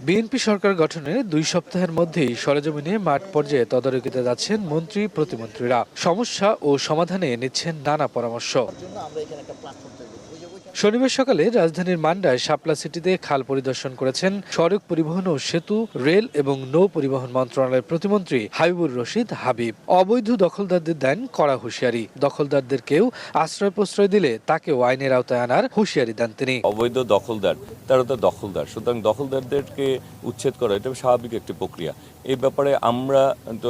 BNP সরকার গঠনের 2 সপ্তাহের মধ্যেই সরেজমিনে মাঠ পর্যায়ে তদারকিতে যাচ্ছেন মন্ত্রী প্রতিমন্ত্রীরা। সমস্যা ও সমাধানে নিচ্ছেন নানা পরামর্শ। শনিবার সকালে রাজধানীর মান্ডায় শাপলা সিটিতে খাল পরিদর্শন করেছেন সড়ক পরিবহন ও সেতু, রেল এবং নৌ পরিবহন মন্ত্রণালয়ের প্রতিমন্ত্রী হাবিবুর রশিদ হাবিব। অবৈধ দখলদারদের দেন কড়া হুঁশিয়ারি। দখলদারদের কেউ আশ্রয় প্রশ্রয় দিলে তাকেও আইনের আওতায় আনার হুঁশিয়ারি দেন তিনি। অবৈধ দখলদার তারা তো দখলদার, সুতরাং দখলদারদেরকে উচ্ছেদ করা এটা স্বাভাবিক একটি প্রক্রিয়া। এই ব্যাপারে আমরা তো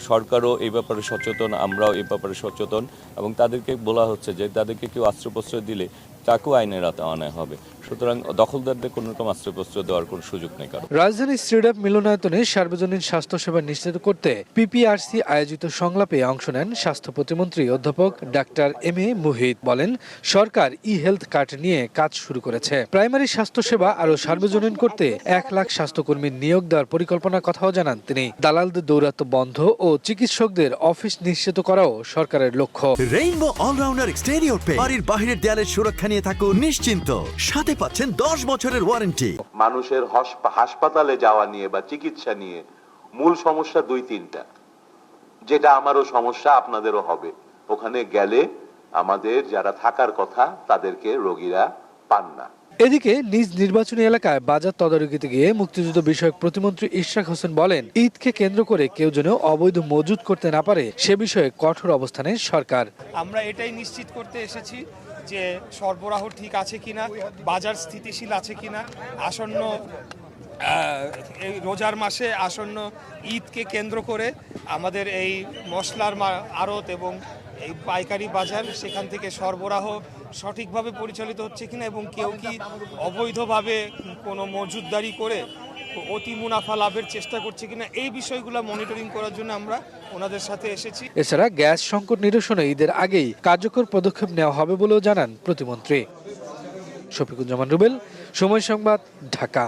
সরকারও এই ব্যাপারে সচেতন, আমরাও এই ব্যাপারে সচেতন এবং তাদেরকে বলা হচ্ছে যে তাদেরকে কেউ আশ্রয় প্রশ্রয় দিলে তাকেও আইনের আওতায় আনা হবে। সুতরাং দখলদারদের কোনো রকম আশ্রয় প্রশ্রয় দেওয়ার কোনো সুযোগ নেই। কারণ রাজধানীর স্টেডিয়াম মিলনায়তনে সার্বজনীন স্বাস্থ্যসেবা নিশ্চিত করতে পিপিআরসি আয়োজিত সংলাপে অংশ নেন স্বাস্থ্য প্রতিমন্ত্রী অধ্যাপক ডাক্তার এম এ মুহিত। বলেন, সরকার ই-হেলথ কার্ড নিয়ে কাজ শুরু করেছে। প্রাইমারি স্বাস্থ্যসেবা আরও সার্বজনীন করতে 1 লাখ স্বাস্থ্যকর্মী নিয়োগ দেওয়ার পরিকল্পনার কথাও জানান তিনি। দালালদের দৌরাত্ম বন্ধ ও চিকিৎসকদের অফিস নিশ্চিত করাও সরকারের লক্ষ্য। রেইনবো অলরাউন্ডার এক্সটেরিয়র পেইন্ট, বাড়ির বাহিরের দেয়ালের সুরক্ষা নিয়ে থাকুন নিশ্চিন্ত। সাথে পাচ্ছেন 10 বছরের ওয়ারেন্টি। মানুষের হাসপাতালে যাওয়া নিয়ে বা চিকিৎসা নিয়ে মূল সমস্যা 2-3টা, যেটা আমারও সমস্যা, আপনাদেরও হবে। ওখানে গেলে আমাদের যারা থাকার কথা তাদেরকে রোগীরা পান না। এদিকে নিজ নির্বাচনী এলাকায় বাজার তদারকিতে গিয়ে মুক্তিযুদ্ধ বিষয়ক প্রতিমন্ত্রী ইশরাক হোসেন বলেন, ঈদকে কেন্দ্র করে কেউ যেন অবৈধ মজুত করতে না পারে সে বিষয়ে কঠোর অবস্থানে সরকার। আমরা এটাই নিশ্চিত করতে এসেছি যে সরবরাহ ঠিক আছে কিনা, বাজার স্থিতিশীল আছে কিনা। আসন্ন এই রোজার মাসে আসন্ন ঈদকে কেন্দ্র করে আমাদের এই মশলার আড়ত এবং এই পাইকারি বাজার, সেখান থেকে সরবরাহ সঠিকভাবে পরিচালিত হচ্ছে কিনা এবং কেউ কি অবৈধভাবে কোনো মজুতদারি করে অতি মুনাফা লাভের চেষ্টা করছে কিনা, এই বিষয়গুলো মনিটরিং করার জন্য আমরা ওনাদের সাথে এসেছি। এছাড়া গ্যাস সংকট নিরসনে ঈদের আগেই কার্যকর পদক্ষেপ নেওয়া হবে বলেও জানান প্রতিমন্ত্রী। শফিকুজ্জামান রুবেল, সময় সংবাদ, ঢাকা।